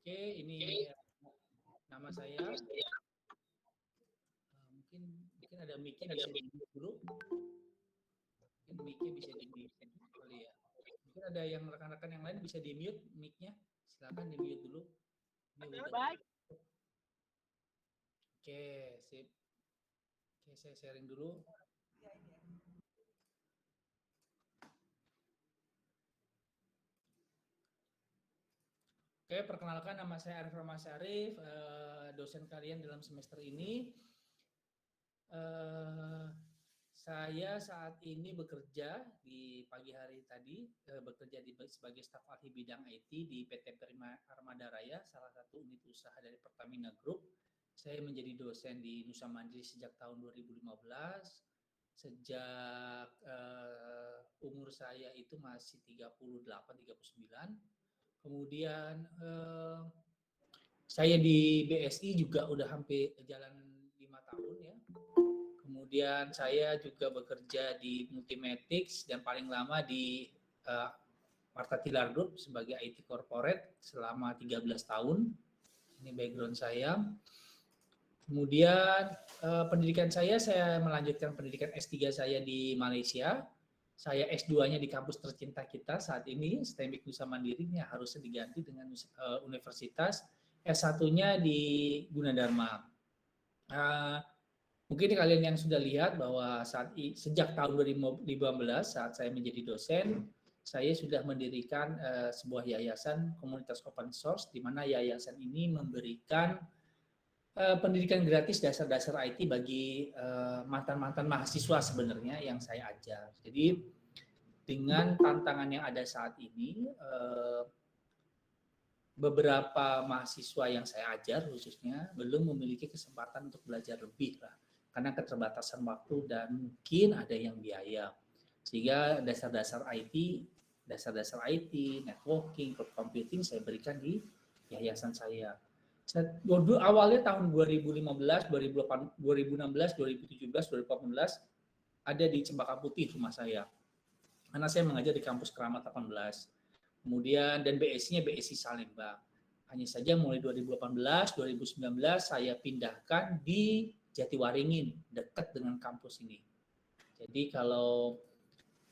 Oke, ini nama saya. Mungkin ada mic-nya bisa di-mute dulu. Mungkin mic-nya bisa di-mute kali ya. Mungkin ada yang rekan-rekan yang lain bisa di-mute mic-nya. Silakan di-mute dulu. Ini udah. Baik. Oke, sip. Oke, saya sharing dulu. Oke, perkenalkan nama saya Arif Rahman Syarif, dosen kalian dalam semester ini. Saya saat ini bekerja di pagi hari tadi, bekerja sebagai staf ahli bidang IT di PT Prima Armada Raya, salah satu unit usaha dari Pertamina Group. Saya menjadi dosen di Nusa Mandiri sejak tahun 2015. Sejak umur saya itu masih 38-39. Kemudian saya di BSI juga udah hampir jalan 5 tahun ya. Kemudian saya juga bekerja di Multimatics dan paling lama di Marta Tilar Group sebagai IT Corporate selama 13 tahun. Ini background saya. Kemudian pendidikan saya melanjutkan pendidikan S3 saya di Malaysia. Saya S2-nya di kampus tercinta kita saat ini, STMIK Nusa Mandiri, ini harusnya diganti dengan Universitas. S1-nya di Gunadarma. Mungkin kalian yang sudah lihat bahwa sejak tahun 2015 saat saya menjadi dosen, saya sudah mendirikan sebuah yayasan komunitas open source, di mana yayasan ini memberikan pendidikan gratis dasar-dasar IT bagi mantan-mantan mahasiswa sebenarnya yang saya ajar. Jadi dengan tantangan yang ada saat ini, beberapa mahasiswa yang saya ajar khususnya belum memiliki kesempatan untuk belajar lebih lah, karena keterbatasan waktu dan mungkin ada yang biaya. Sehingga dasar-dasar IT, networking, cloud computing saya berikan di yayasan saya. Awalnya tahun 2015, 2016, 2017, 2018 ada di Cempaka Putih rumah saya. Karena saya mengajar di kampus Keramat 18. Kemudian dan BSI-nya BSI Salemba. Hanya saja mulai 2018, 2019 saya pindahkan di Jatiwaringin, dekat dengan kampus ini. Jadi kalau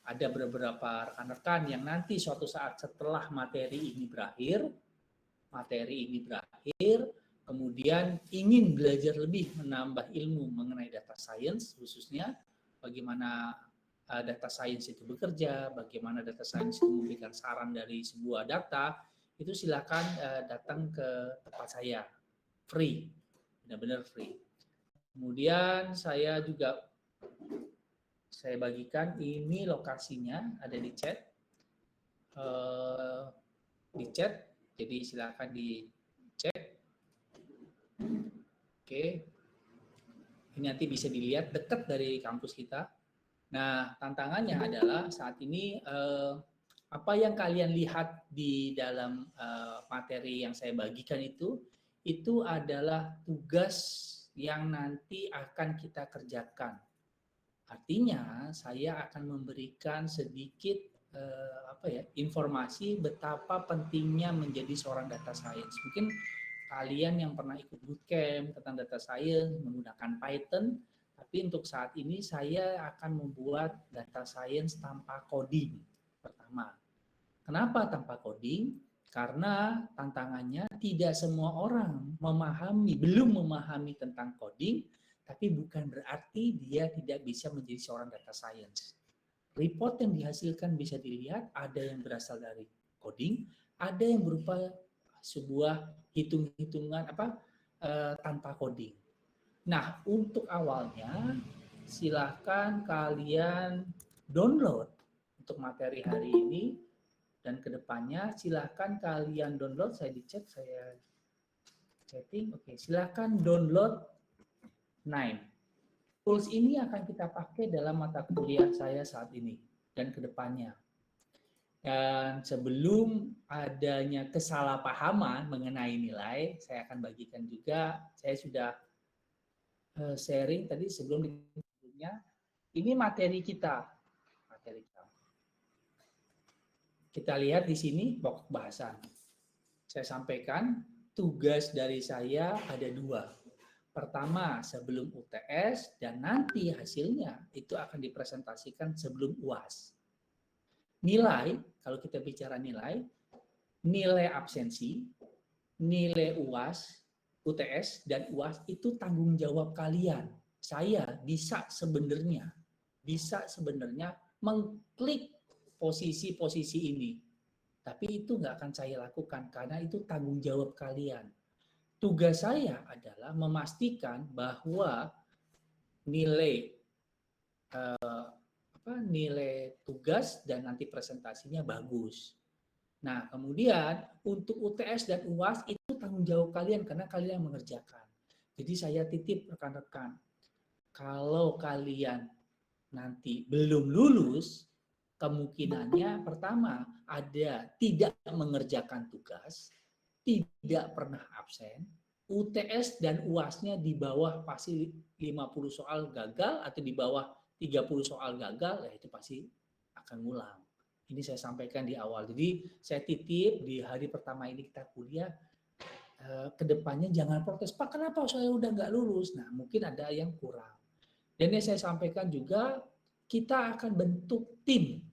ada beberapa rekan-rekan yang nanti suatu saat setelah materi ini berakhir, kemudian ingin belajar lebih menambah ilmu mengenai data science, khususnya bagaimana data science itu bekerja, bagaimana data science itu memberikan saran dari sebuah data, itu silakan datang ke tempat saya, free, benar-benar free. Kemudian saya bagikan ini lokasinya ada di chat, jadi silakan dicek. Oke, ini nanti bisa dilihat dekat dari kampus kita. Nah, tantangannya adalah saat ini apa yang kalian lihat di dalam materi yang saya bagikan itu adalah tugas yang nanti akan kita kerjakan. Artinya, saya akan memberikan sedikit informasi betapa pentingnya menjadi seorang data science. Mungkin kalian yang pernah ikut bootcamp tentang data science menggunakan Python, tapi untuk saat ini saya akan membuat data science tanpa coding pertama. Kenapa tanpa coding? Karena tantangannya tidak semua orang belum memahami tentang coding, tapi bukan berarti dia tidak bisa menjadi seorang data science. Report yang dihasilkan bisa dilihat, ada yang berasal dari coding, ada yang berupa sebuah hitung-hitungan tanpa coding. Nah, untuk awalnya silahkan kalian download untuk materi hari ini, dan kedepannya silahkan kalian download. Saya di chat, saya chatting. Oke, silahkan download 9. Tools ini akan kita pakai dalam mata kuliah saya saat ini dan kedepannya. Dan sebelum adanya kesalahpahaman mengenai nilai, saya akan bagikan juga, saya sudah sharing tadi sebelumnya, ini materi kita. Kita lihat di sini pokok bahasan. Saya sampaikan tugas dari saya ada dua. Pertama, sebelum UTS, dan nanti hasilnya itu akan dipresentasikan sebelum UAS. Nilai, kalau kita bicara nilai, nilai absensi, nilai UAS, UTS, dan UAS itu tanggung jawab kalian. Saya bisa sebenarnya mengklik posisi-posisi ini. Tapi itu nggak akan saya lakukan karena itu tanggung jawab kalian. Tugas saya adalah memastikan bahwa nilai nilai tugas dan nanti presentasinya bagus. Nah, kemudian untuk UTS dan UAS itu tanggung jawab kalian karena kalian yang mengerjakan. Jadi saya titip rekan-rekan, kalau kalian nanti belum lulus, kemungkinannya pertama ada tidak mengerjakan tugas, tidak pernah absen, UTS dan UAS-nya di bawah pasti 50 soal gagal atau di bawah 30 soal gagal, ya itu pasti akan ngulang. Ini saya sampaikan di awal. Jadi saya titip di hari pertama ini kita kuliah, kedepannya jangan protes, Pak kenapa saya udah nggak lulus? Nah mungkin ada yang kurang. Dan ini saya sampaikan juga, kita akan bentuk tim.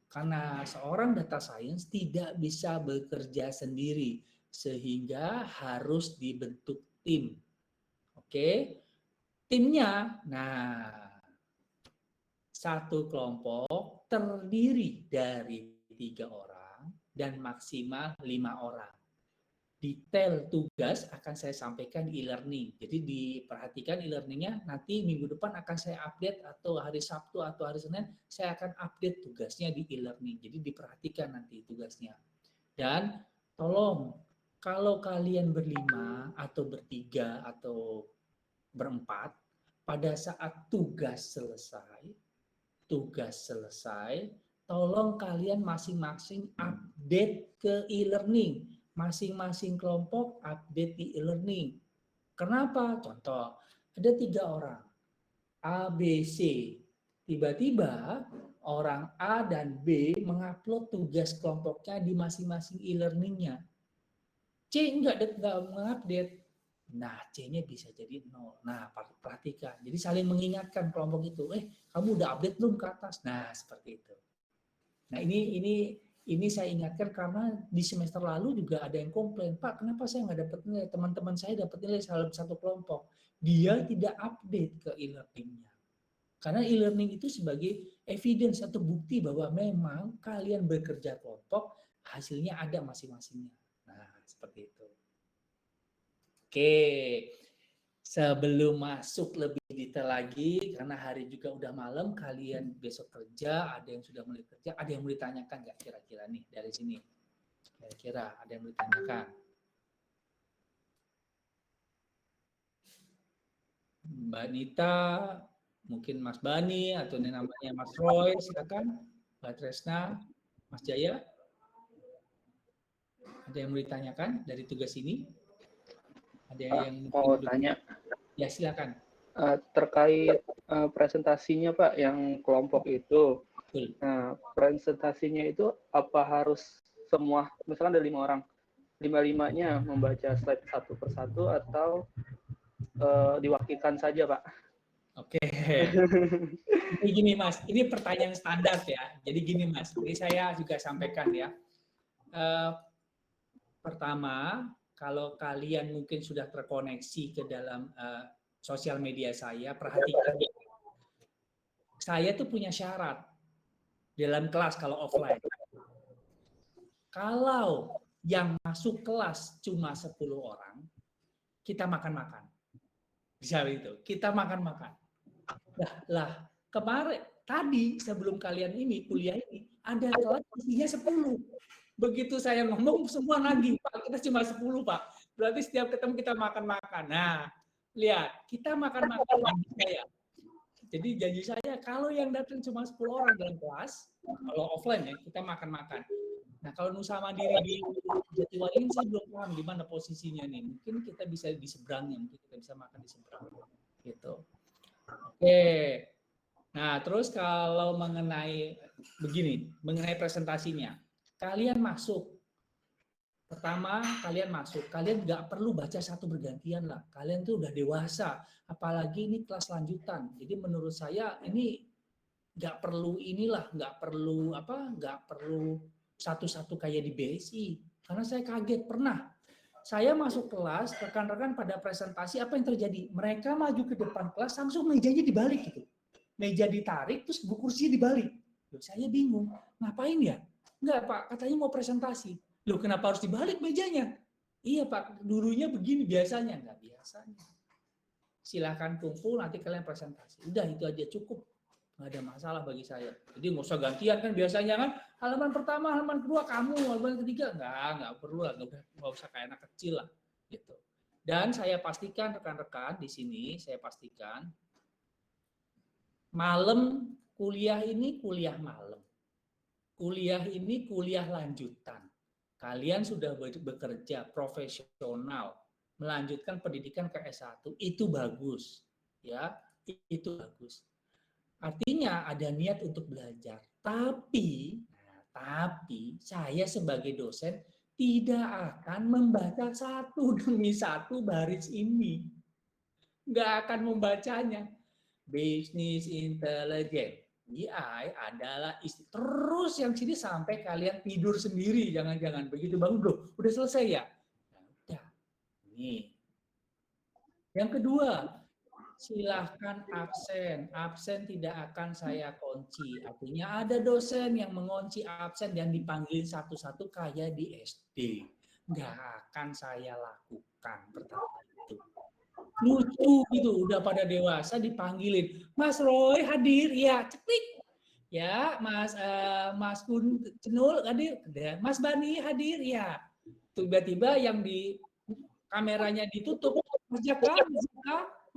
Karena seorang data science tidak bisa bekerja sendiri, sehingga harus dibentuk tim. Oke, timnya, nah satu kelompok terdiri dari 3 orang dan maksimal 5 orang. Detail tugas akan saya sampaikan di e-learning. Jadi diperhatikan e-learningnya, nanti minggu depan akan saya update atau hari Sabtu atau hari Senin saya akan update tugasnya di e-learning. Jadi diperhatikan nanti tugasnya. Dan tolong kalau kalian berlima atau bertiga atau berempat, pada saat tugas selesai, tolong kalian masing-masing update ke e-learning. Masing-masing kelompok update di e-learning. Kenapa? Contoh, ada 3 orang, A, B, C. Tiba-tiba orang A dan B mengupload tugas kelompoknya di masing-masing e-learningnya. C enggak mengupdate. Nah, C-nya bisa jadi 0. Nah, perhatikan. Jadi saling mengingatkan kelompok itu, kamu udah update belum ke atas? Nah, seperti itu. Nah, ini saya ingatkan karena di semester lalu juga ada yang komplain, Pak, kenapa saya nggak dapat nilai? Teman-teman saya dapat nilai dalam satu kelompok. Dia tidak update ke e-learning-nya. Karena e-learning itu sebagai evidence atau bukti bahwa memang kalian bekerja kelompok, hasilnya ada masing-masingnya. Nah, seperti itu. Oke, sebelum masuk lebih detail lagi, karena hari juga udah malam, kalian besok kerja, ada yang sudah mulai kerja, ada yang mau ditanyakan nggak kira-kira nih dari sini? Kira-kira ada yang mau ditanyakan? Mbak Nita, mungkin Mas Bani, atau ini namanya Mas Roy, silakan. Mbak Tresna, Mas Jaya, ada yang mau ditanyakan dari tugas ini? Ada yang mau tanya? Ya, silakan. Terkait presentasinya Pak, yang kelompok itu. Betul. Nah, presentasinya itu apa harus semua, misalkan ada 5 orang, 5-5-nya membaca slide satu persatu atau diwakilkan saja Pak? Oke. Ini gini Mas, ini pertanyaan standar ya. Jadi gini Mas, ini saya juga sampaikan ya. Pertama, kalau kalian mungkin sudah terkoneksi ke dalam sosial media saya, perhatikan. Saya tuh punya syarat dalam kelas kalau offline. Kalau yang masuk kelas cuma 10 orang, kita makan-makan. Bisa begitu, kita makan-makan. Lah, kemarin, tadi sebelum kalian ini, kuliah ini, ada kelas isinya 10. Begitu saya ngomong, semua nagih, Pak, kita cuma 10, Pak. Berarti setiap ketemu kita makan-makan. Nah, lihat, kita makan-makan ya. Jadi janji saya, kalau yang datang cuma 10 orang dalam kelas, kalau offline ya, kita makan-makan. Nah, kalau Nusa Mandiri di Jatiwaringin, saya belum paham di mana posisinya nih. Mungkin kita bisa di seberangnya, mungkin kita bisa makan di seberang. Gitu. Oke. Nah, terus kalau mengenai begini, mengenai presentasinya, kalian masuk Pertama, kalian masuk, kalian nggak perlu baca satu bergantian lah. Kalian tuh udah dewasa, apalagi ini kelas lanjutan. Jadi menurut saya ini nggak perlu inilah, nggak perlu satu-satu kayak di BSI. Karena saya kaget pernah. Saya masuk kelas, rekan-rekan pada presentasi, apa yang terjadi? Mereka maju ke depan kelas, langsung mejanya dibalik gitu. Meja ditarik, terus kursinya dibalik. Loh, saya bingung, ngapain ya? Enggak Pak, katanya mau presentasi. Loh, kenapa harus dibalik mejanya? Iya Pak, dulunya begini biasanya. Enggak biasanya. Silahkan kumpul, nanti kalian presentasi. Udah, itu aja cukup. Nggak ada masalah bagi saya. Jadi nggak usah gantian kan biasanya kan halaman pertama, halaman kedua kamu, halaman ketiga nggak perlu lah, nggak usah kayak anak kecil lah gitu. Dan saya pastikan rekan-rekan di sini, saya pastikan malam kuliah ini kuliah malam, kuliah ini kuliah lanjutan. Kalian sudah bekerja profesional, melanjutkan pendidikan ke S1 itu bagus, ya itu bagus. Artinya ada niat untuk belajar. Tapi saya sebagai dosen tidak akan membaca satu demi satu baris ini. Nggak akan membacanya. Business intelligence. BI adalah terus yang sini sampai kalian tidur sendiri. Jangan-jangan begitu bangun loh. Udah selesai ya? Nah, udah. Nih. Yang kedua, silahkan absen. Absen tidak akan saya kunci. Artinya ada dosen yang mengunci absen dan dipanggil satu-satu kayak di SD. Nggak akan saya lakukan pertama itu. Lucu gitu, udah pada dewasa dipanggilin. Mas Roy hadir, ya cetik. Ya, Mas Kun Cenul hadir, Mas Bani hadir, ya. Tiba-tiba yang di kameranya ditutup, Mas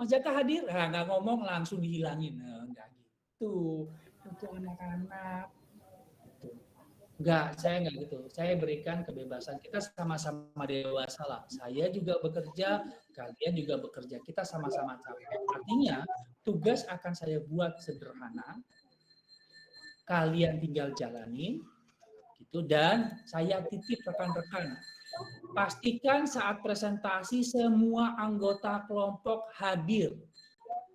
Jaka hadir, nah, nggak ngomong langsung dihilangin, nah, nggak gitu. Untuk anak-anak, enggak, saya nggak gitu. Saya berikan kebebasan. Kita sama-sama dewasa lah. Saya juga bekerja, kalian juga bekerja. Kita sama-sama capek. Artinya tugas akan saya buat sederhana. Kalian tinggal jalanin, gitu. Dan saya titip rekan-rekan. Pastikan saat presentasi semua anggota kelompok hadir.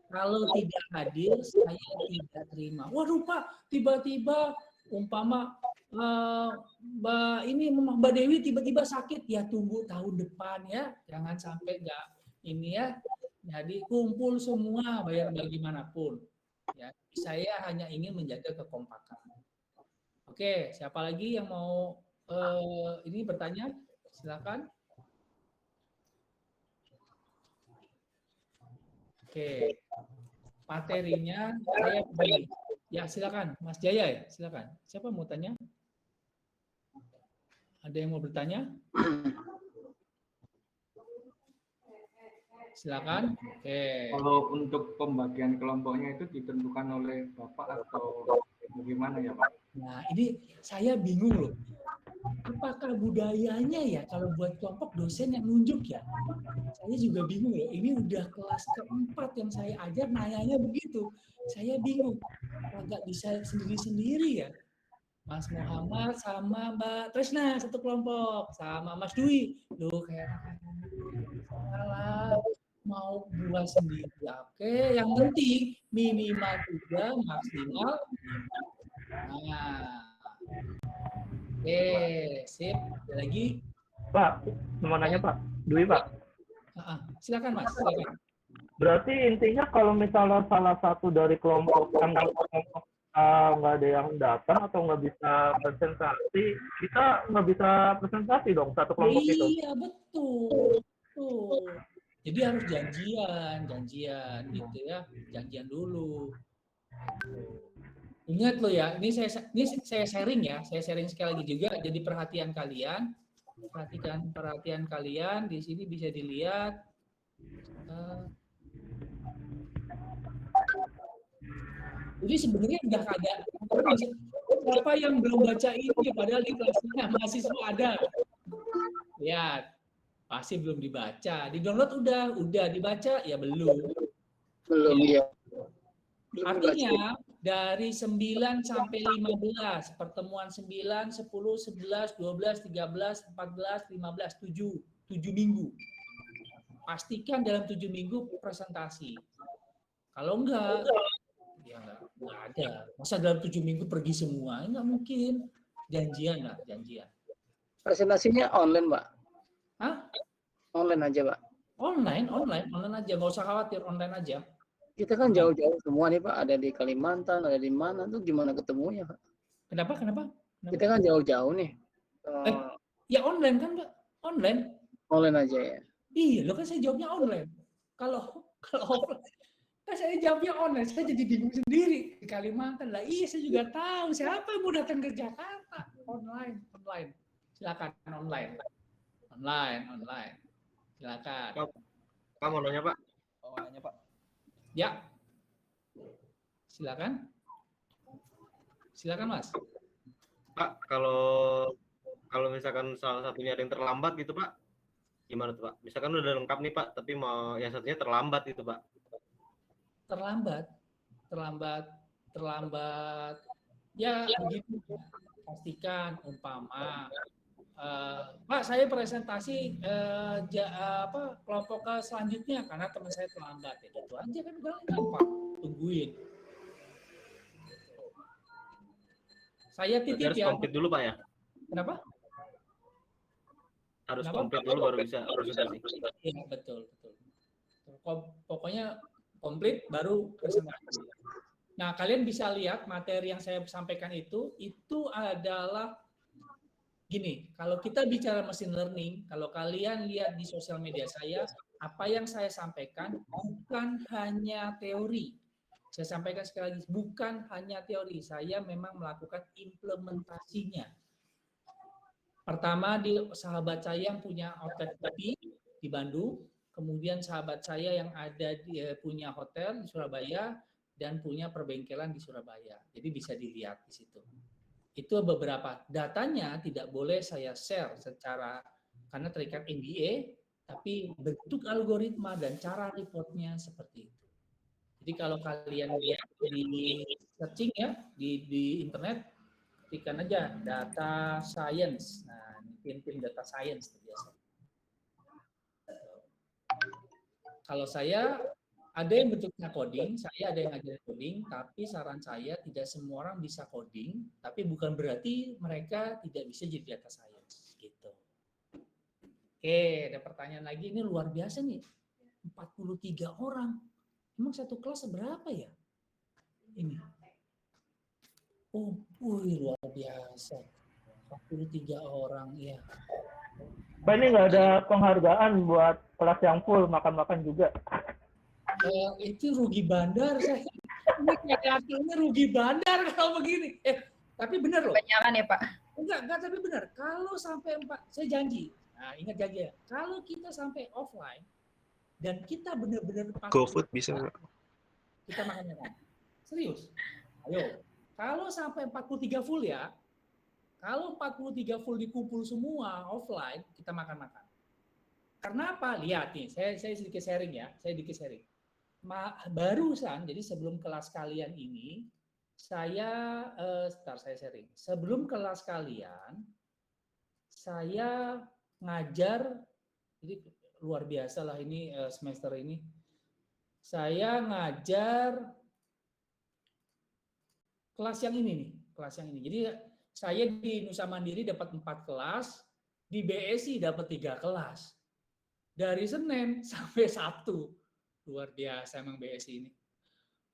Kalau tidak hadir, saya tidak terima. Waduh Pak, tiba-tiba umpama Mbak Dewi tiba-tiba sakit, ya tunggu tahun depan ya, jangan sampai nggak ini ya. Jadi kumpul semua, bayar bagaimanapun. Ya, saya hanya ingin menjaga kekompakan. Oke, siapa lagi yang mau ini bertanya? Silakan. Oke, materinya saya beri. Ya, silakan, Mas Jaya ya, silakan. Siapa mau tanya? Ada yang mau bertanya? Silakan. Oke. Kalau untuk pembagian kelompoknya itu ditentukan oleh Bapak atau bagaimana ya Pak? Nah, ini saya bingung loh. Apakah budayanya ya kalau buat kelompok dosen yang nunjuk ya? Saya juga bingung loh. Ini udah kelas keempat yang saya ajar nanyanya begitu. Saya bingung. Agak bisa sendiri-sendiri ya. Mas Muhammad sama Mbak Tresna satu kelompok. Sama Mas Dwi. Loh kayak salah. Mau buat sendiri. Oke, yang penting minimal 3, maksimal 5. Nah. Oke, sip. Ada lagi? Pak, mau nanya Pak. Dwi Pak. Silakan Mas, silakan. Berarti intinya kalau misalnya salah satu dari kelompok nggak ada yang datang atau nggak bisa presentasi, kita nggak bisa presentasi dong satu kelompok itu. Iya betul, betul. Jadi harus janjian gitu ya, janjian dulu. Ingat loh ya, ini saya sharing ya, saya sharing sekali lagi juga. Jadi perhatian kalian di sini bisa dilihat. Jadi sebenarnya udah ada siapa yang belum baca ini padahal di kelasnya mahasiswa ada. Lihat, pasti belum dibaca. Di download udah dibaca ya belum. Belum ya. Artinya dari 9 sampai 15, pertemuan 9, 10, 11, 12, 13, 14, 15, 7 minggu. Pastikan dalam 7 minggu presentasi. Kalau enggak, ya enggak ada. Masa dalam 7 minggu pergi semua? Enggak mungkin. Janjian lah, janjian. Presentasinya online, Pak? Hah? Online aja, Pak? Online aja. Nggak usah khawatir, online aja. Kita kan jauh-jauh semua nih, Pak. Ada di Kalimantan, ada di mana tuh, gimana ketemunya, Pak? Kenapa? Kita kan jauh-jauh nih. Ya online kan, Pak? Online. Online aja ya. Iya, lo kan saya jawabnya online. Kalau offline, kan saya jawabnya online. Saya jadi bingung sendiri di Kalimantan lah. Iya, saya juga tahu siapa yang mau datang ke Jakarta. Online. Silakan online. Silakan. Pak mau nanya, Pak? Nanya, Pak. Ya. Silakan, Mas. Pak, kalau misalkan salah satunya ada yang terlambat gitu, Pak, gimana tuh, Pak? Misalkan udah lengkap nih, Pak, tapi mau yang satunya terlambat gitu, Pak. Terlambat. Ya, begitu. Pastikan umpama Pak, saya presentasi kelompok ke selanjutnya karena teman saya terlambat ya gitu aja kan, udah gampang, tungguin. Saya titip harus ya. komplit dulu, Pak, ya? Kenapa? Harus Kenapa? komplit dulu baru bisa presentasi. Iya, betul. Pokoknya komplit baru presentasi. Nah, kalian bisa lihat materi yang saya sampaikan itu adalah gini, kalau kita bicara machine learning, kalau kalian lihat di sosial media saya, apa yang saya sampaikan bukan hanya teori. Saya sampaikan sekali lagi, bukan hanya teori. Saya memang melakukan implementasinya. Pertama, di sahabat saya yang punya outlet TV di Bandung, kemudian sahabat saya yang ada punya hotel di Surabaya, dan punya perbengkelan di Surabaya. Jadi bisa dilihat di situ. Itu beberapa datanya tidak boleh saya share secara karena terikat NDA, tapi bentuk algoritma dan cara reportnya seperti itu. Jadi kalau kalian lihat di searching ya di internet, ketikkan aja data science. Nah, tim data science itu biasa. Kalau saya ada yang bentuknya coding, saya ada yang ngajarin coding, tapi saran saya tidak semua orang bisa coding, tapi bukan berarti mereka tidak bisa jadi data science gitu. Oke, ada pertanyaan lagi, ini luar biasa nih. 43 orang. Emang satu kelas berapa ya? Ini. Oh, luar biasa. 43 orang ya. Pak, ini nggak ada penghargaan buat kelas yang full makan-makan juga. Itu rugi bandar saya. Ini kayaknya rugi bandar kalau begini. Tapi benar loh. Kebanyakan ya, Pak? Enggak, tapi benar. Kalau sampai 4, saya janji. Nah, ingat janji ya. Kalau kita sampai offline dan kita benar-benar GoFood bisa nggak? Kita makan-makan. Serius. Ayo. Kalau sampai 43 full ya. Kalau 43 full dikumpul semua offline, kita makan-makan. Karena apa? Lihat nih, saya sedikit sharing ya. Barusan, jadi sebelum kelas kalian ini, saya sharing. Sebelum kelas kalian, saya ngajar, jadi luar biasa lah ini semester ini. Saya ngajar kelas yang ini nih, Jadi saya di Nusa Mandiri dapat 4 kelas, di BSI dapat 3 kelas. Dari Senin sampai Sabtu. Luar biasa emang BSI ini.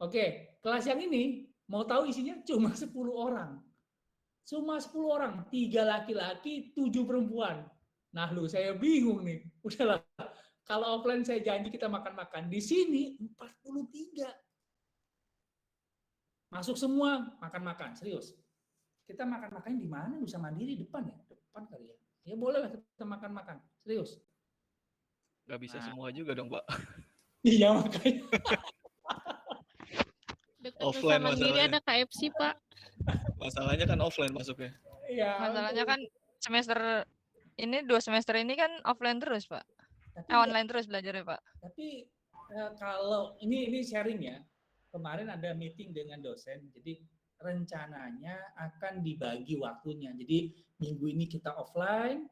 Oke, kelas yang ini mau tahu isinya cuma 10 orang. Cuma 10 orang, 3 laki-laki, 7 perempuan. Nah, saya bingung nih. Udahlah, kalau offline saya janji kita makan-makan. Di sini 43. Masuk semua makan-makan, serius. Kita makan-makan di mana? Nusa Mandiri depan ya? Depan kali ya. Ya boleh lah kita makan-makan, serius. Nggak bisa semua juga dong, Pak. Iya makanya. Dekat Offline Nusa Mandiri masalahnya. ada KFC, Pak. Masalahnya kan offline masuknya. Iya. Masalahnya kan semester ini 2 semester ini kan offline terus, Pak. Tapi, Online terus belajarnya, Pak. Tapi kalau ini sharing ya. kemarin ada meeting dengan dosen, jadi rencananya akan dibagi waktunya. Jadi minggu ini kita offline,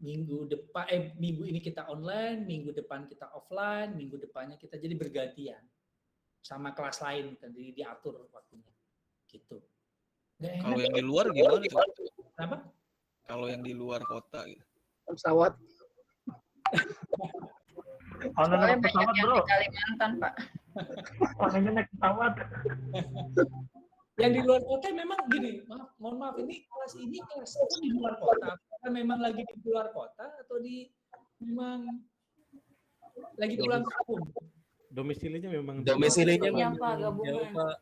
minggu ini kita online, minggu depan kita offline, minggu depannya kita jadi bergantian sama kelas lain, jadi diatur waktunya, gitu. Nggak enak. Kalau yang di luar gimana tuh? Kenapa? Kalau yang di luar kota gitu. Pesawat. Online Soalnya naik banyak pesawat yang bro, di Kalimantan, Pak. online naik pesawat. Yang di luar kota memang gini, mohon maaf, ini kelas itu di luar kota. Apakah memang lagi di luar kota atau memang lagi pulang kampung? Domisilinya memang Domisilinya Iya, memang Pak, jauh, gabungan. Pak.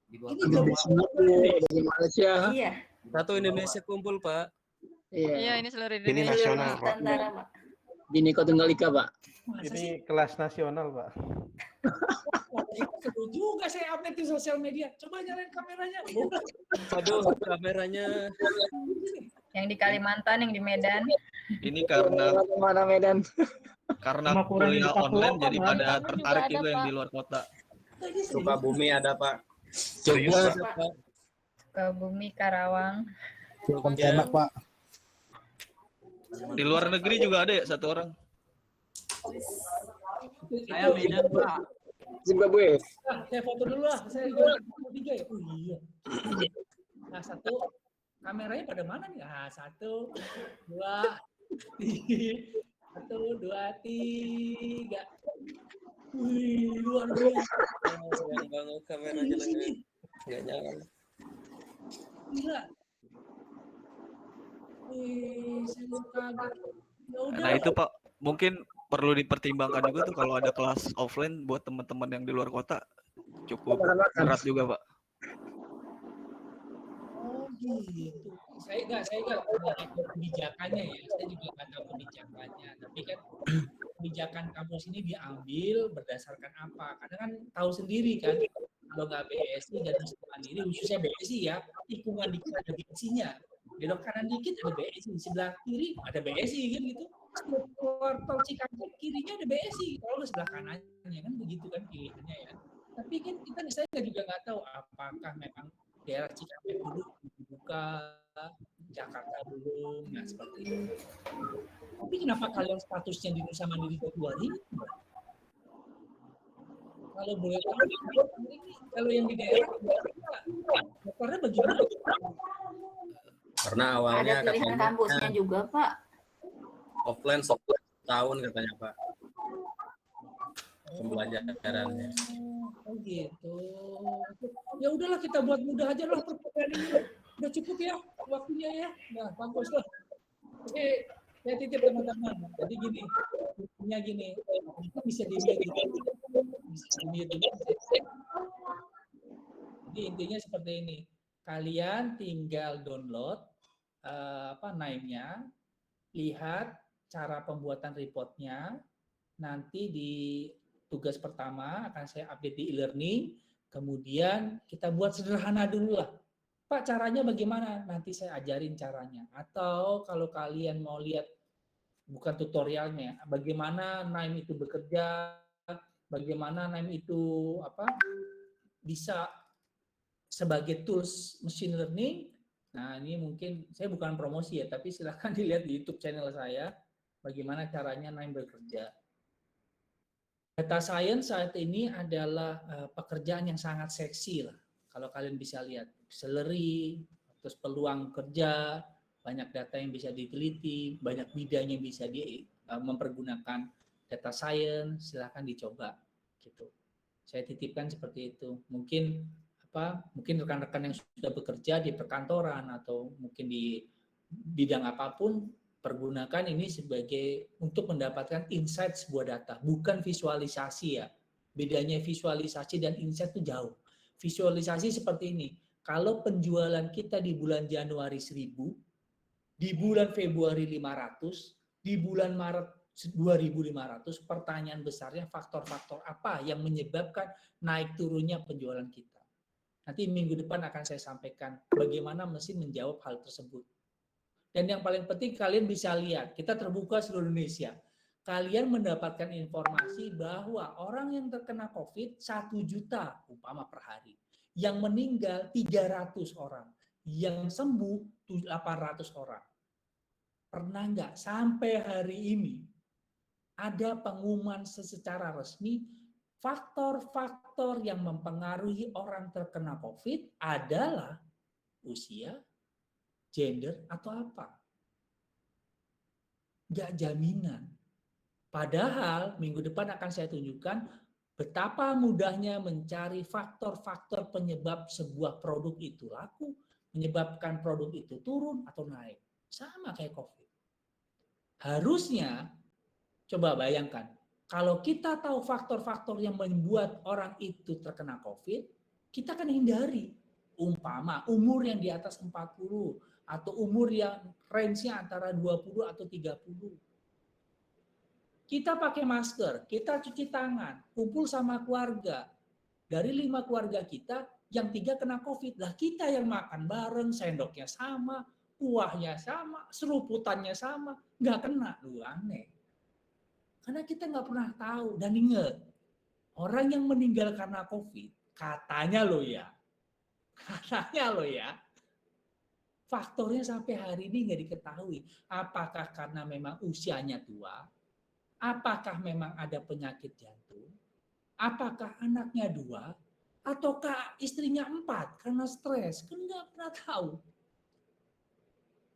Di luar Ini Ada kota. di Singapura, ada di Malaysia. Iya. Satu Indonesia kumpul, Pak. Iya, Iya. ini seluruh Ini Indonesia. nasional, Pak. Nusantara, Pak. Bhinneka Tunggal Ika, Pak. Masa sih? ini kelas nasional, Pak. Seru juga saya update di sosial media. Coba nyalain kameranya. Aduh, kameranya. Yang di Kalimantan, yang di Medan. Ini karena Mana Medan? Sama kurang kuliah di Papua, online Pak, jadi kan? pada Juga tertarik ada, juga yang Pak. di luar kota. Sukabumi ada, Pak. Jogja Serius, ada, Pak. Pak. Ke Bumi, Karawang. Pontianak, Pak. Di luar negeri juga ada ya satu orang. Saya Medan, Pak. Zimbabwe. Saya foto dulu lah. Saya juga tiga ya. Oh iya. Nah, satu kameranya pada mana nih? Ah, 1, 2, 3. 1, 2, 3. Wih, luar biasa. Yang banget kameranya Di lagi. sini. Nggak nyala. Gila. Wih, saya kaget. Ya udah. Nah itu Pak, mungkin perlu dipertimbangkan juga tuh kalau ada kelas offline buat teman-teman yang di luar kota. Cukup berat juga Pak. Oh gitu. Saya nggak tahu kebijakannya ya. Saya juga nggak tahu kebijakannya. Tapi kan kebijakan kampus ini diambil berdasarkan apa? Karena kan tahu sendiri kan, kalau nggak BSI dan Wisma Mandiri, khususnya BSI ya, tikungan dikit ada BSI-nya. Belok kanan dikit ada BSI, sebelah kiri ada BSI kan gitu. Keluar tol Cikampek kirinya ada BSI, kalau sebelah kanannya kan begitu kan pilihannya ya. Tapi kan saya juga nggak tahu apakah memang daerah Cikampek dulu dibuka, Jakarta belum, nah seperti itu. Tapi kenapa kalian statusnya di Nusa Mandiri Februari? Kalau boleh tahu, kalau yang di daerah, karena bagaimana? Karena awalnya Ada pilihan katanya kampusnya juga, Pak. offline tahun katanya, Pak. Pembelajarannya. Oh gitu. Ya udahlah kita buat mudah aja lah perkuliahan ini. Udah cukup ya waktunya ya. Nah, bagus lah. Oke, saya titip teman-teman. Jadi gini, intinya gini, itu bisa di-mute dulu. Bisa di-mute dulu. Jadi intinya seperti ini. Kalian tinggal download Naimnya, lihat cara pembuatan reportnya. Nanti di tugas pertama akan saya update di e-learning. Kemudian kita buat sederhana dulu lah. Pak, caranya bagaimana? Nanti saya ajarin caranya. Atau kalau kalian mau lihat bukan tutorialnya, bagaimana Naim itu bekerja, bagaimana Naim itu bisa sebagai tools machine learning. Nah, ini mungkin saya bukan promosi ya, tapi silahkan dilihat di YouTube channel saya bagaimana caranya Naim bekerja. Data science saat ini adalah pekerjaan yang sangat seksi lah. Kalau kalian bisa lihat salary, terus peluang kerja, banyak data yang bisa diteliti, banyak bidang yang bisa mempergunakan data science, silahkan dicoba gitu. Saya titipkan seperti itu. Mungkin rekan-rekan yang sudah bekerja di perkantoran atau mungkin di bidang apapun, pergunakan ini sebagai untuk mendapatkan insight sebuah data, bukan visualisasi ya. Bedanya visualisasi dan insight itu jauh. Visualisasi seperti ini, kalau penjualan kita di bulan Januari 1000, di bulan Februari 500, di bulan Maret 2500, pertanyaan besarnya faktor-faktor apa yang menyebabkan naik turunnya penjualan kita. Nanti minggu depan akan saya sampaikan bagaimana mesin menjawab hal tersebut. Dan yang paling penting kalian bisa lihat, kita terbuka seluruh Indonesia. kalian mendapatkan informasi bahwa orang yang terkena COVID 1 juta umpama per hari, yang meninggal 300 orang, yang sembuh 800 orang. Pernah nggak sampai hari ini ada pengumuman secara resmi faktor-faktor yang mempengaruhi orang terkena COVID adalah usia, gender, atau apa? Nggak jaminan. Padahal minggu depan akan saya tunjukkan betapa mudahnya mencari faktor-faktor penyebab sebuah produk itu laku, menyebabkan produk itu turun atau naik. Sama kayak COVID. Harusnya, coba bayangkan, kalau kita tahu faktor-faktor yang membuat orang itu terkena COVID, kita akan hindari. Umpama umur yang di atas 40 atau umur yang range-nya antara 20 atau 30. Kita pakai masker, kita cuci tangan, kumpul sama keluarga. Dari 5 keluarga kita, yang 3 kena COVID. Lah kita yang makan bareng, sendoknya sama, kuahnya sama, seruputannya sama, nggak kena. Lu aneh. Karena kita nggak pernah tahu. Dan ingat, orang yang meninggal karena COVID, katanya lo ya, faktornya sampai hari ini nggak diketahui. Apakah karena memang usianya tua? Apakah memang ada penyakit jantung? Apakah anaknya 2? Ataukah istrinya 4 karena stres? Kan nggak pernah tahu.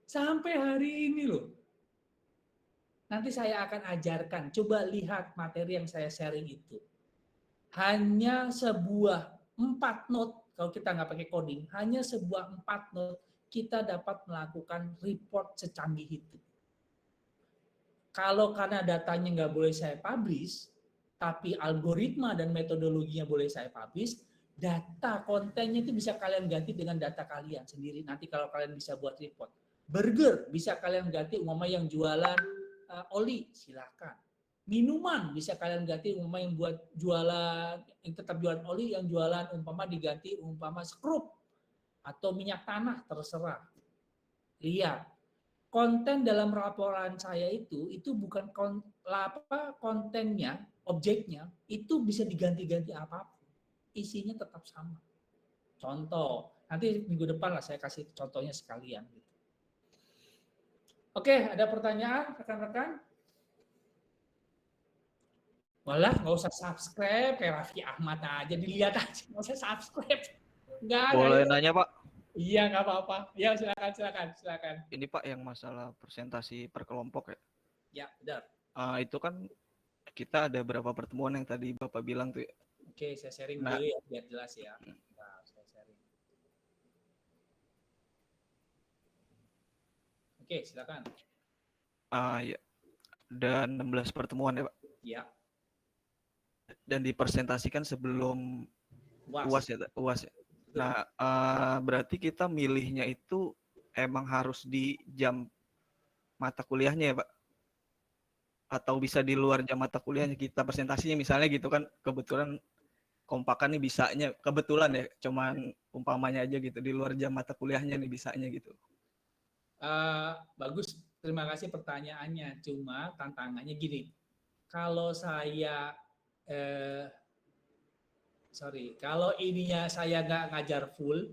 Sampai hari ini loh. Nanti saya akan ajarkan. Coba lihat materi yang saya sharing itu. Hanya sebuah 4 note, kalau kita nggak pakai coding, hanya sebuah 4 note, kita dapat melakukan report secanggih itu. Kalau karena datanya nggak boleh saya publish, tapi algoritma dan metodologinya boleh saya publish, data kontennya itu bisa kalian ganti dengan data kalian sendiri. Nanti kalau kalian bisa buat report. Burger bisa kalian ganti umpama yang jualan oli, silakan. Minuman bisa kalian ganti umpama yang buat jualan, yang tetap jualan oli, yang jualan umpama diganti umpama skrup atau minyak tanah, terserah. Lihat. Konten dalam laporan saya itu bukan kontennya, objeknya, itu bisa diganti-ganti apapun. Isinya tetap sama. Contoh, nanti minggu depan lah saya kasih contohnya sekalian. Oke, ada pertanyaan rekan-rekan? Walah, nggak usah subscribe, kayak Raffi Ahmad aja, dilihat aja, nggak usah subscribe. Nggak ada. Boleh nanya Pak? Iya, nggak apa-apa. Ya, silakan. Ini Pak yang masalah presentasi per kelompok ya. Ya, benar. Itu kan kita ada berapa pertemuan yang tadi Bapak bilang tuh ya. Oke, saya sharing dulu ya, biar jelas ya. Nah, saya sharing. Oke, silakan. Ya. Dan 16 pertemuan ya Pak. Ya. Dan dipresentasikan sebelum UAS ya. Nah, berarti kita milihnya itu emang harus di jam mata kuliahnya ya Pak? Atau bisa di luar jam mata kuliahnya kita presentasinya misalnya gitu kan, kebetulan kompakan nih bisanya, kebetulan ya, cuman umpamanya aja gitu, di luar jam mata kuliahnya nih bisanya gitu. Bagus, terima kasih pertanyaannya. Cuma tantangannya gini, kalau saya kalau ininya saya nggak ngajar full,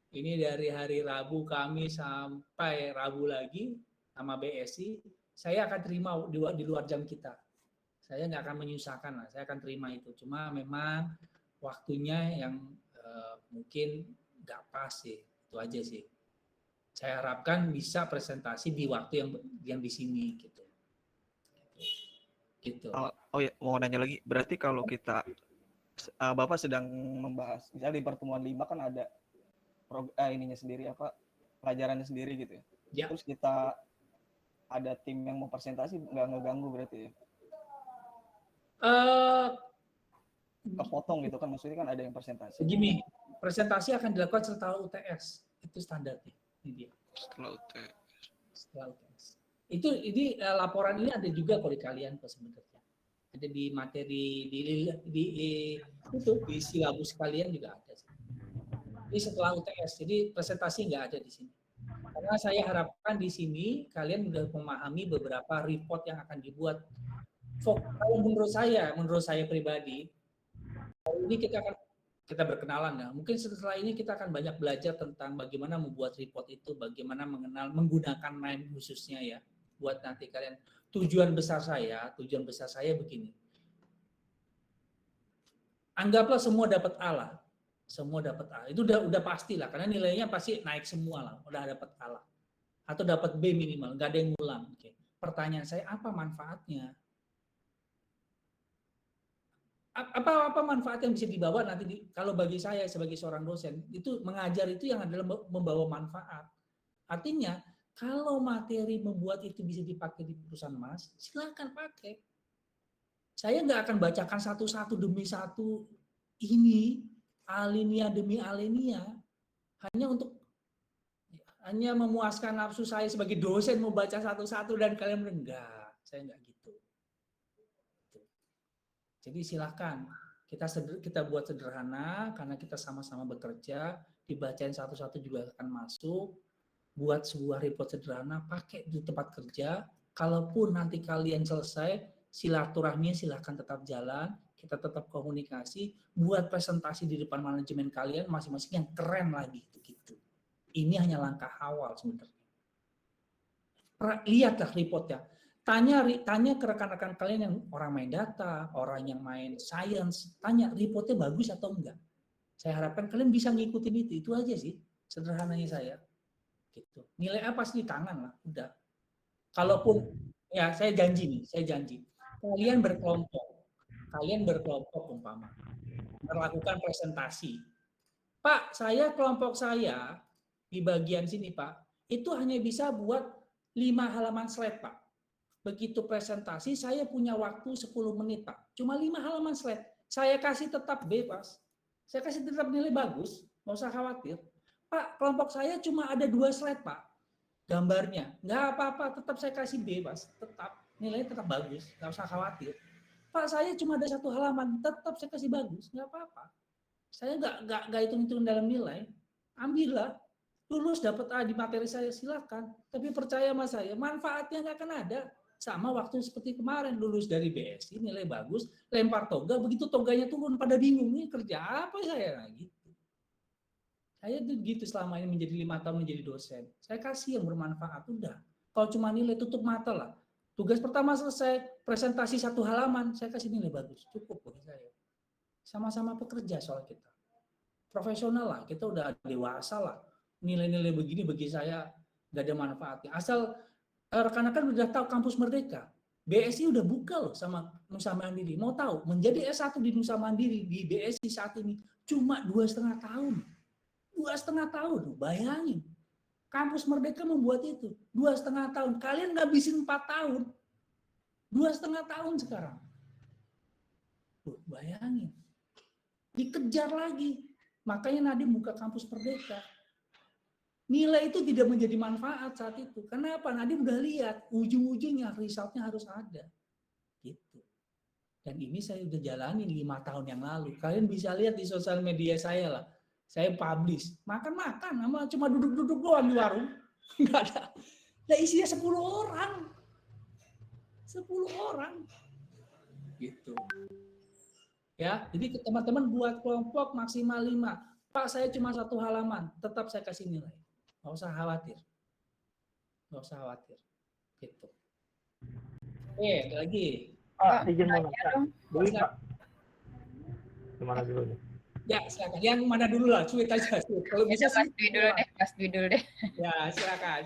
ini dari hari Rabu Kamis sampai Rabu lagi sama BSI, saya akan terima di luar jam kita. Saya nggak akan menyusahkan lah, saya akan terima itu. Cuma memang waktunya yang mungkin nggak pas sih, itu aja sih. Saya harapkan bisa presentasi di waktu yang di sini gitu. Gitu. Oh ya, mau nanya lagi, berarti kalau kita Bapak sedang membahas, misalnya di pertemuan 5 kan ada ininya sendiri apa pelajarannya sendiri gitu ya. Ya. Terus kita ada tim yang mau presentasi nggak ngeganggu berarti ya? Kepotong gitu kan, maksudnya kan ada yang presentasi. Begini, presentasi akan dilakukan setelah UTS, itu standarnya. Ini dia. Setelah UTS. Ini laporan ini ada juga kalau di kalian kok sebenarnya. Ada di materi di silabus kalian juga ada. Ini setelah UTS, jadi presentasi nggak ada di sini. Karena saya harapkan di sini kalian sudah memahami beberapa report yang akan dibuat Kalau menurut saya pribadi, ini kita berkenalan ya. Mungkin setelah ini kita akan banyak belajar tentang bagaimana membuat report itu, bagaimana menggunakan MIME khususnya ya. Buat nanti kalian, tujuan besar saya begini. Anggaplah semua dapat A lah. Semua dapat A. Itu udah pasti lah, karena nilainya pasti naik semua lah, udah dapat A lah. Atau dapat B minimal, nggak ada yang ngulang. Oke. Pertanyaan saya, apa manfaatnya? Apa manfaat yang bisa dibawa nanti kalau bagi saya sebagai seorang dosen itu mengajar itu yang adalah membawa manfaat. Artinya kalau materi membuat itu bisa dipakai di perusahaan Mas, silakan pakai. Saya nggak akan bacakan satu-satu demi satu ini alinea demi alinea hanya memuaskan nafsu saya sebagai dosen membaca satu-satu dan kalian enggak, saya enggak gitu. Jadi silakan kita buat sederhana karena kita sama-sama bekerja, dibacain satu-satu juga akan masuk. Buat sebuah report sederhana, pakai di tempat kerja. Kalaupun nanti kalian selesai, silaturahminya silakan tetap jalan, kita tetap komunikasi, buat presentasi di depan manajemen kalian masing-masing yang keren lagi gitu. Ini hanya langkah awal sebenarnya. Lihatlah reportnya. Tanya ke rekan-rekan kalian yang orang main data, orang yang main science, tanya reportnya bagus atau enggak. Saya harapkan kalian bisa ngikutin itu aja sih, sederhananya saya. Gitu. Nilai A pasti di tangan lah, udah. Kalaupun, ya saya janji, kalian berkelompok umpama, melakukan presentasi. Pak, kelompok saya di bagian sini Pak, itu hanya bisa buat 5 halaman slide Pak. Begitu presentasi, saya punya waktu 10 menit, Pak. Cuma 5 halaman slide. Saya kasih tetap B, Pak. Saya kasih tetap nilai bagus, nggak usah khawatir. Pak, kelompok saya cuma ada 2 slide, Pak. Gambarnya. Nggak apa-apa, tetap saya kasih B, Pak. Tetap. Nilainya tetap bagus, nggak usah khawatir. Pak, saya cuma ada 1 halaman, tetap saya kasih bagus, nggak apa-apa. Saya nggak hitung-hitung dalam nilai. Ambillah. Lulus dapat A di materi saya, silakan. Tapi percaya sama saya, manfaatnya nggak akan ada. Sama waktu seperti kemarin, lulus dari BSI, nilai bagus, lempar toga, begitu toganya turun pada bingung, ini kerja apa saya? Nah, gitu. Saya tuh gitu selama ini menjadi 5 tahun menjadi dosen. Saya kasih yang bermanfaat, udah. Kalau cuma nilai, tutup mata lah. Tugas pertama selesai, presentasi 1 halaman, saya kasih nilai bagus, cukup bagi saya. Sama-sama pekerja soal kita. Profesional lah, kita udah dewasa lah. Nilai-nilai begini bagi saya nggak ada manfaatnya. Asal rekan-rekan udah tahu kampus Merdeka. BSI udah buka loh sama Nusa Mandiri. Mau tahu, menjadi S1 di Nusa Mandiri, di BSI saat ini, cuma 2,5 tahun. 2,5 tahun, bayangin. Kampus Merdeka membuat itu, 2,5 tahun. Kalian ngabisin 4 tahun. 2,5 tahun sekarang. Bayangin. Dikejar lagi. Makanya Nadiem buka kampus Merdeka. Nilai itu tidak menjadi manfaat saat itu. Kenapa? Nadiem udah lihat ujung-ujungnya resultnya harus ada. Gitu. Dan ini saya udah jalanin 5 tahun yang lalu. Kalian bisa lihat di sosial media saya lah. Saya publish. Makan-makan, sama cuma duduk-duduk doang di warung. Enggak ada. Nah, isinya 10 orang. 10 orang. Gitu. Ya, jadi teman-teman buat kelompok maksimal 5. Pak, saya cuma 1 halaman. Tetap saya kasih nilai. Nggak usah khawatir. Nggak usah khawatir. Gitu. Ada lagi. Pak, izin mau nanya. Boleh, Pak? Gimana dulu nih? Ya, silakan. Yang mana dulu lah, cuit aja. Kalau bisa Mas Dwi dulu deh. Ya, silakan.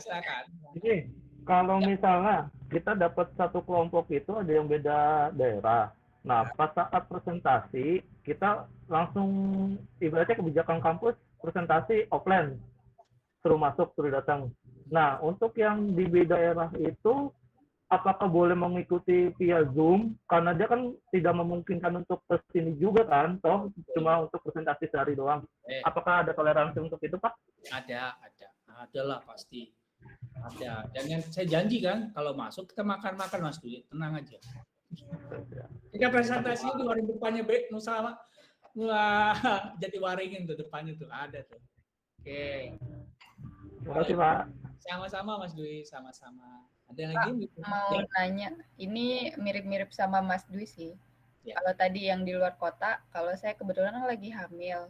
Ini, kalau misalnya kita dapat satu kelompok itu ada yang beda daerah. Nah, pas saat presentasi, kita langsung, ibaratnya kebijakan kampus, presentasi offline. Suruh masuk, suruh datang. Nah, untuk yang di beda daerah itu, apakah boleh mengikuti via Zoom? Karena dia kan tidak memungkinkan untuk kesini juga kan, toh cuma untuk presentasi sehari doang. Apakah ada toleransi untuk itu, Pak? Ada lah pasti. Ada. Dan yang saya janji kan, kalau masuk kita makan-makan Mas Dwi, tenang aja. Kita presentasinya di warung depannya Nusa Jatiwaringin tuh depannya tuh ada tuh. Oke. Terima kasih, Pak. Sama-sama Mas Dwi, sama-sama. Ada Pak, lagi? mau nanya, ini mirip-mirip sama Mas Dwi sih. Ya. Kalau tadi yang di luar kota, kalau saya kebetulan lagi hamil,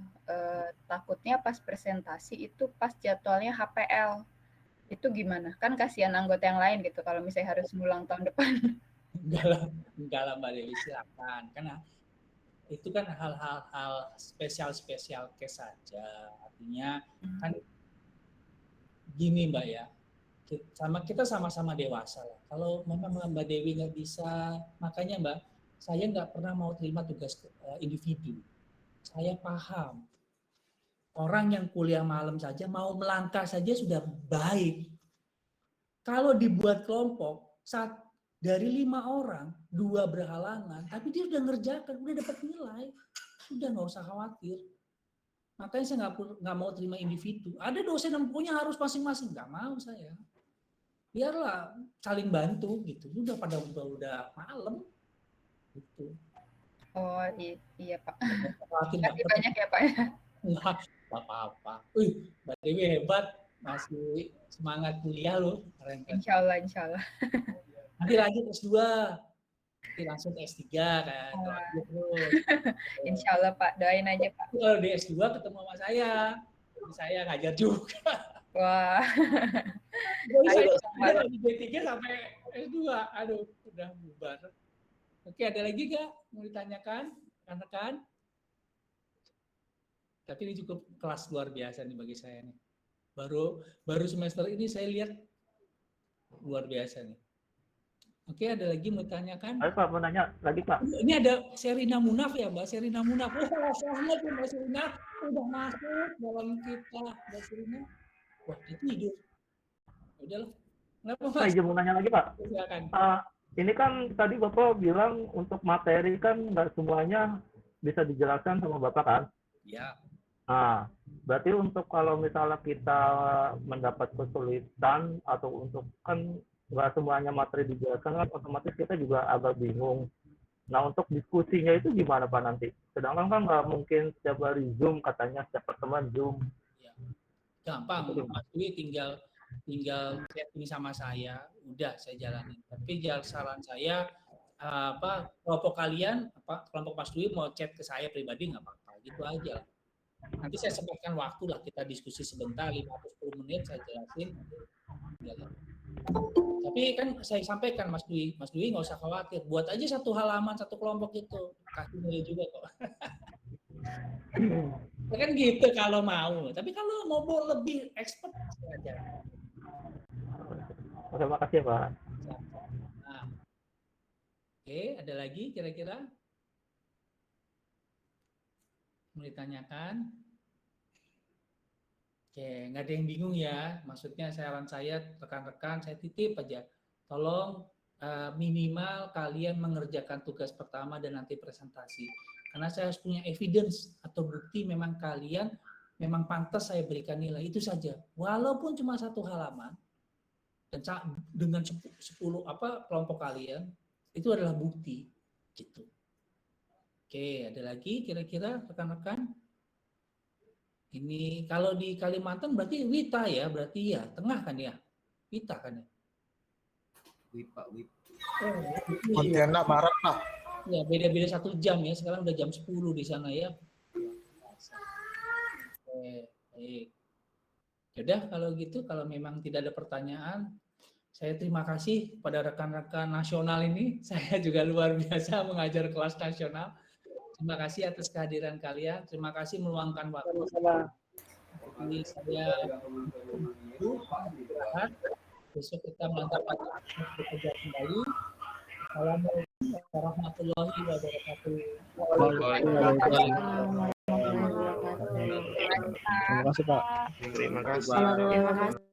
takutnya pas presentasi itu pas jadwalnya HPL. Itu gimana? Kan kasihan anggota yang lain gitu kalau misalnya harus ngulang tahun depan. Enggak lah Mbak Dewi, silakan. Karena itu kan hal-hal spesial case saja. Artinya kan gini Mbak ya, kita sama-sama dewasa lah. Kalau memang Mbak Dewi nggak bisa, makanya Mbak, saya nggak pernah mau terima tugas individu. Saya paham. Orang yang kuliah malam saja, mau melangkah saja sudah baik. Kalau dibuat kelompok, dari 5 orang, 2 berhalangan, tapi dia udah ngerjakan, udah dapat nilai. Udah nggak usah khawatir. Makanya saya nggak mau terima individu. Ada dosen yang punya harus masing-masing, nggak mau saya. Biarlah saling bantu gitu. Udah pada udah malam. Gitu. Oh iya Pak. Khawatir Terima kasih banyak ya Pak. Enggak apa-apa. Mbak Dewi hebat, masih semangat kuliah loh. Keren kan? Insya Allah. Nanti lanjut S2. Nanti langsung S3 kan. Terus. Insya Allah Pak, doain aja Pak. Kalau di S2 ketemu sama saya ngajar juga. Wah. Saya dari D3 sampai S2. Aduh, udah bubar. Oke, ada lagi nggak mau ditanyakan rekan-rekan? Tapi ini cukup kelas luar biasa nih bagi saya nih. Baru semester ini saya lihat luar biasa nih. Oke, ada lagi mau ditanyakan? Ayo Pak, mau nanya lagi Pak. Ini ada Sherina Munaf ya Mbak, Sherina Munaf. Oh, selamat ya Mbak Sherina, udah masuk dalam kita Mbak Sherina. Wah, dia tidur. Udahlah. Kenapa Mas? Saya izin mau nanya lagi Pak. Silakan. Ini kan tadi Bapak bilang untuk materi kan nggak semuanya bisa dijelaskan sama Bapak kan? Ya. Nah, berarti untuk kalau misalnya kita mendapat kesulitan atau untuk kan nggak semuanya materi dijelaskan kan otomatis kita juga agak bingung. Nah, untuk diskusinya itu gimana Pak nanti? Sedangkan kan nggak mungkin setiap hari Zoom katanya, setiap pertemuan Zoom. Ya. Gampang, Mas Dwi tinggal chat ini sama saya, udah saya jalanin. Tapi saran saya kelompok kalian kelompok Mas Dwi mau chat ke saya pribadi nggak apa-apa, gitu aja. Nanti saya sempatkan waktu lah kita diskusi sebentar 5-10 menit saya jelasin. Tapi kan saya sampaikan Mas Dwi nggak usah khawatir, buat aja satu halaman satu kelompok itu, kasih nilai juga kok. Ya kan gitu kalau mau, tapi kalau mau lebih expert aja. Terima kasih Pak. Nah. Oke, ada lagi kira-kira? Mau ditanyakan? Oke, nggak ada yang bingung ya. Maksudnya saran saya, rekan-rekan, saya titip aja. Tolong minimal kalian mengerjakan tugas pertama dan nanti presentasi. Karena saya harus punya evidence atau bukti memang kalian memang pantas saya berikan nilai, itu saja. Walaupun cuma satu halaman, dan dengan 10 kelompok kalian, itu adalah bukti. Gitu. Oke, ada lagi kira-kira rekan-rekan? Ini kalau di Kalimantan berarti Wita ya, berarti ya, tengah kan ya? Wita kan ya? Wipa. Pontianak Barat Pak. Ya, beda-beda 1 jam ya, sekarang udah jam 10 di sana ya. Oke, baik. Yaudah kalau gitu, kalau memang tidak ada pertanyaan, saya terima kasih pada rekan-rekan nasional ini. Saya juga luar biasa mengajar kelas nasional. Terima kasih atas kehadiran kalian. Terima kasih meluangkan waktu. Jadi saya istirahat. Besok kita melakukan bekerja kembali. Assalamualaikum warahmatullahi wabarakatuh. Terima kasih Pak. Terima kasih.